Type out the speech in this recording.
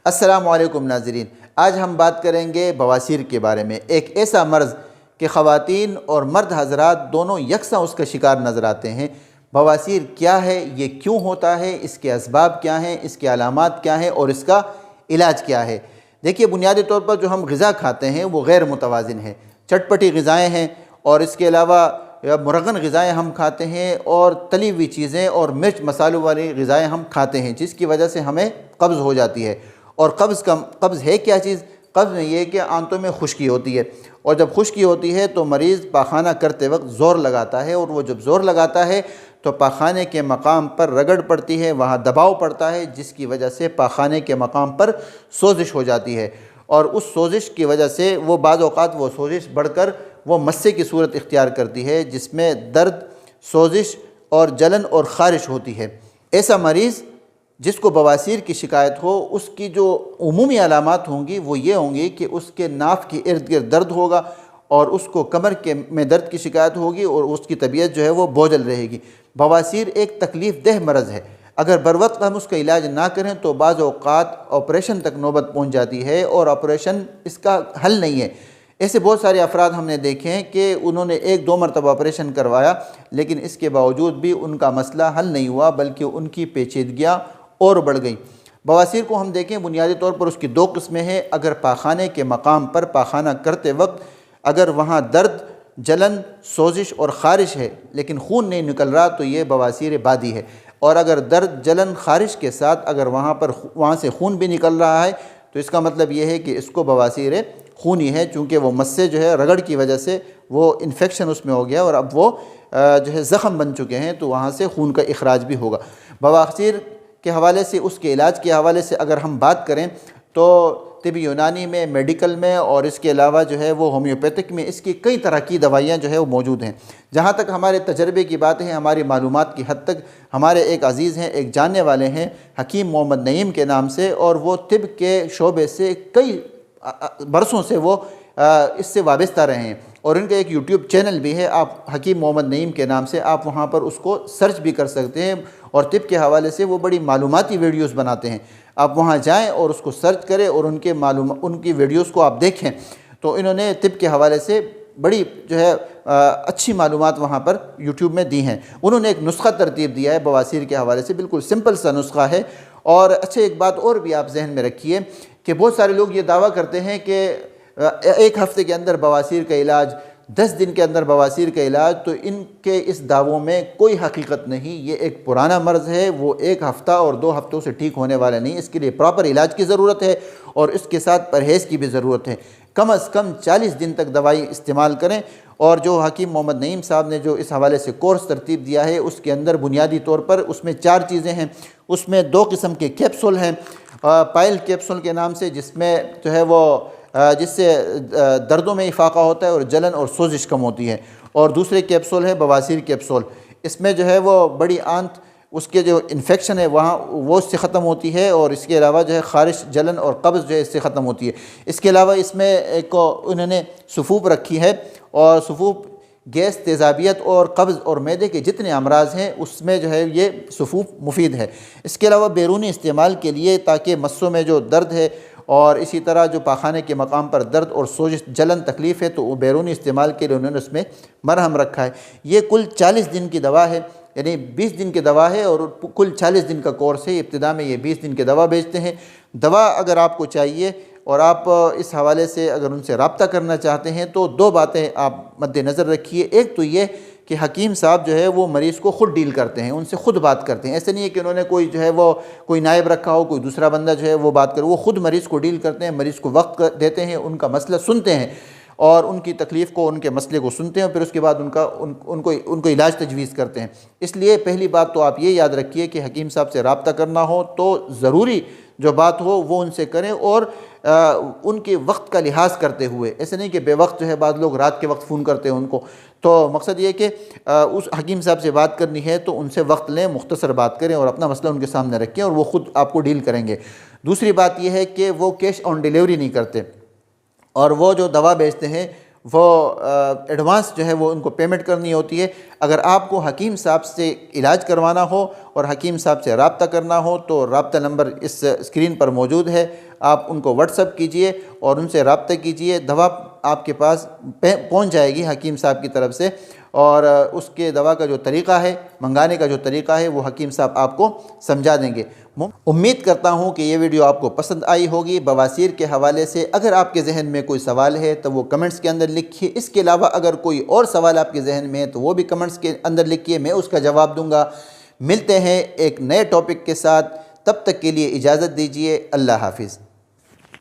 السلام علیکم ناظرین، آج ہم بات کریں گے بواسیر کے بارے میں۔ ایک ایسا مرض کہ خواتین اور مرد حضرات دونوں یکساں اس کا شکار نظر آتے ہیں۔ بواسیر کیا ہے، یہ کیوں ہوتا ہے، اس کے اسباب کیا ہیں، اس کے علامات کیا ہیں اور اس کا علاج کیا ہے۔ دیکھیے، بنیادی طور پر جو ہم غذا کھاتے ہیں وہ غیر متوازن ہے، چٹپٹی غذائیں ہیں، اور اس کے علاوہ مرغن غذائیں ہم کھاتے ہیں، اور تلی ہوئی چیزیں اور مرچ مسالوں والی غذائیں ہم کھاتے ہیں، جس کی وجہ سے ہمیں قبض ہو جاتی ہے۔ اور قبض ہے کیا چیز؟ قبض میں یہ کہ آنتوں میں خشکی ہوتی ہے، اور جب خشکی ہوتی ہے تو مریض پاخانہ کرتے وقت زور لگاتا ہے، اور وہ جب زور لگاتا ہے تو پاخانے کے مقام پر رگڑ پڑتی ہے، وہاں دباؤ پڑتا ہے، جس کی وجہ سے پاخانے کے مقام پر سوزش ہو جاتی ہے، اور اس سوزش کی وجہ سے وہ بعض اوقات وہ سوزش بڑھ کر وہ مسے کی صورت اختیار کرتی ہے، جس میں درد، سوزش اور جلن اور خارش ہوتی ہے۔ ایسا مریض جس کو بواسیر کی شکایت ہو، اس کی جو عمومی علامات ہوں گی وہ یہ ہوں گی کہ اس کے ناف کے ارد گرد درد ہوگا، اور اس کو کمر میں درد کی شکایت ہوگی، اور اس کی طبیعت جو ہے وہ بوجھل رہے گی۔ بواسیر ایک تکلیف دہ مرض ہے، اگر بروقت ہم اس کا علاج نہ کریں تو بعض اوقات آپریشن تک نوبت پہنچ جاتی ہے، اور آپریشن اس کا حل نہیں ہے۔ ایسے بہت سارے افراد ہم نے دیکھے ہیں کہ انہوں نے 1-2 مرتبہ آپریشن کروایا، لیکن اس کے باوجود بھی ان کا مسئلہ حل نہیں ہوا، بلکہ ان کی پیچیدگیاں اور بڑھ گئیں۔ بواسیر کو ہم دیکھیں بنیادی طور پر اس کی 2 قسمیں ہیں۔ اگر پاخانے کے مقام پر پاخانہ کرتے وقت اگر وہاں درد، جلن، سوزش اور خارش ہے لیکن خون نہیں نکل رہا تو یہ بواسیر بادی ہے، اور اگر درد، جلن، خارش کے ساتھ اگر وہاں سے خون بھی نکل رہا ہے تو اس کا مطلب یہ ہے کہ اس کو بواسیر خونی ہے، چونکہ وہ مسے جو ہے رگڑ کی وجہ سے وہ انفیکشن اس میں ہو گیا، اور اب وہ جو ہے زخم بن چکے ہیں، تو وہاں سے خون کا اخراج بھی ہوگا۔ بواسیر کے حوالے سے، اس کے علاج کے حوالے سے اگر ہم بات کریں تو طب یونانی میں، میڈیکل میں، اور اس کے علاوہ جو ہے وہ ہومیوپیتھک میں اس کی کئی طرح کی دوائیاں جو ہے وہ موجود ہیں۔ جہاں تک ہمارے تجربے کی بات ہے، ہماری معلومات کی حد تک، ہمارے ایک عزیز ہیں، ایک جاننے والے ہیں حکیم محمد نعیم کے نام سے، اور وہ طب کے شعبے سے کئی برسوں سے وہ اس سے وابستہ رہے ہیں، اور ان کا ایک یوٹیوب چینل بھی ہے، آپ حکیم محمد نعیم کے نام سے، آپ وہاں پر اس کو سرچ بھی کر سکتے ہیں، اور طب کے حوالے سے وہ بڑی معلوماتی ویڈیوز بناتے ہیں۔ آپ وہاں جائیں اور اس کو سرچ کریں اور ان کی ویڈیوز کو آپ دیکھیں، تو انہوں نے طب کے حوالے سے بڑی جو ہے اچھی معلومات وہاں پر یوٹیوب میں دی ہیں۔ انہوں نے ایک نسخہ ترتیب دیا ہے بواسیر کے حوالے سے، بالکل سمپل سا نسخہ ہے۔ اور اچھا، ایک بات اور بھی آپ ذہن میں رکھیے کہ بہت سارے لوگ یہ دعویٰ کرتے ہیں کہ 1 ہفتے کے اندر بواسیر کا علاج، 10 دن کے اندر بواسیر کا علاج، تو ان کے اس دعووں میں کوئی حقیقت نہیں۔ یہ ایک پرانا مرض ہے، وہ 1 ہفتہ اور 2 ہفتوں سے ٹھیک ہونے والا نہیں، اس کے لیے پراپر علاج کی ضرورت ہے، اور اس کے ساتھ پرہیز کی بھی ضرورت ہے۔ کم از کم 40 دن تک دوائی استعمال کریں، اور جو حکیم محمد نعیم صاحب نے جو اس حوالے سے کورس ترتیب دیا ہے، اس کے اندر بنیادی طور پر اس میں 4 چیزیں ہیں۔ اس میں 2 قسم کے کیپسول ہیں، پائل کیپسول کے نام سے، جس میں جو ہے وہ جس سے دردوں میں افاقہ ہوتا ہے اور جلن اور سوزش کم ہوتی ہے، اور دوسرے کیپسول ہے بواسیر کیپسول۔ اس میں جو ہے وہ بڑی آنت، اس کے جو انفیکشن ہے وہاں وہ اس سے ختم ہوتی ہے، اور اس کے علاوہ جو ہے خارش، جلن اور قبض جو ہے اس سے ختم ہوتی ہے۔ اس کے علاوہ اس میں ایک انہوں نے سفوف رکھی ہے، اور سفوف گیس، تیزابیت اور قبض اور معدے کے جتنے امراض ہیں اس میں جو ہے یہ سفوف مفید ہے۔ اس کے علاوہ بیرونی استعمال کے لیے، تاکہ مسوں میں جو درد ہے اور اسی طرح جو پاخانے کے مقام پر درد اور سوزش، جلن، تکلیف ہے، تو وہ بیرونی استعمال کے لیے انہوں نے اس میں مرہم رکھا ہے۔ یہ کل 40 دن کی دوا ہے، یعنی 20 دن کی دوا ہے، اور کل 40 دن کا کورس ہے۔ ابتدا میں یہ 20 دن کی دوا بیچتے ہیں۔ دوا اگر آپ کو چاہیے اور آپ اس حوالے سے اگر ان سے رابطہ کرنا چاہتے ہیں تو 2 باتیں آپ مد نظر رکھیے۔ ایک تو یہ کہ حکیم صاحب جو ہے وہ مریض کو خود ڈیل کرتے ہیں، ان سے خود بات کرتے ہیں۔ ایسے نہیں ہے کہ انہوں نے کوئی جو ہے وہ کوئی نائب رکھا ہو، کوئی دوسرا بندہ جو ہے وہ بات کرے، وہ خود مریض کو ڈیل کرتے ہیں، مریض کو وقت دیتے ہیں، ان کا مسئلہ سنتے ہیں، اور ان کی تکلیف کو، ان کے مسئلے کو سنتے ہیں، اور پھر اس کے بعد ان کو علاج تجویز کرتے ہیں۔ اس لیے پہلی بات تو آپ یہ یاد رکھیے کہ حکیم صاحب سے رابطہ کرنا ہو تو ضروری جو بات ہو وہ ان سے کریں، اور ان کے وقت کا لحاظ کرتے ہوئے۔ ایسے نہیں کہ بے وقت جو ہے بعض لوگ رات کے وقت فون کرتے ہیں ان کو، تو مقصد یہ کہ اس حکیم صاحب سے بات کرنی ہے تو ان سے وقت لیں، مختصر بات کریں، اور اپنا مسئلہ ان کے سامنے رکھیں، اور وہ خود آپ کو ڈیل کریں گے۔ دوسری بات یہ ہے کہ وہ کیش آن ڈیلیوری نہیں کرتے، اور وہ جو دوا بیچتے ہیں وہ ایڈوانس جو ہے وہ ان کو پیمنٹ کرنی ہوتی ہے۔ اگر آپ کو حکیم صاحب سے علاج کروانا ہو اور حکیم صاحب سے رابطہ کرنا ہو تو رابطہ نمبر اس اسکرین پر موجود ہے، آپ ان کو واٹس اپ کیجئے اور ان سے رابطہ کیجئے، دوا آپ کے پاس پہنچ جائے گی حکیم صاحب کی طرف سے، اور اس کے دوا کا جو طریقہ ہے، منگانے کا جو طریقہ ہے، وہ حکیم صاحب آپ کو سمجھا دیں گے۔ امید کرتا ہوں کہ یہ ویڈیو آپ کو پسند آئی ہوگی بواسیر کے حوالے سے۔ اگر آپ کے ذہن میں کوئی سوال ہے تو وہ کمنٹس کے اندر لکھیے۔ اس کے علاوہ اگر کوئی اور سوال آپ کے ذہن میں ہے تو وہ بھی کمنٹس کے اندر لکھیے، میں اس کا جواب دوں گا۔ ملتے ہیں ایک نئے ٹاپک کے ساتھ، تب تک کے لیے اجازت دیجیے۔ اللہ حافظ۔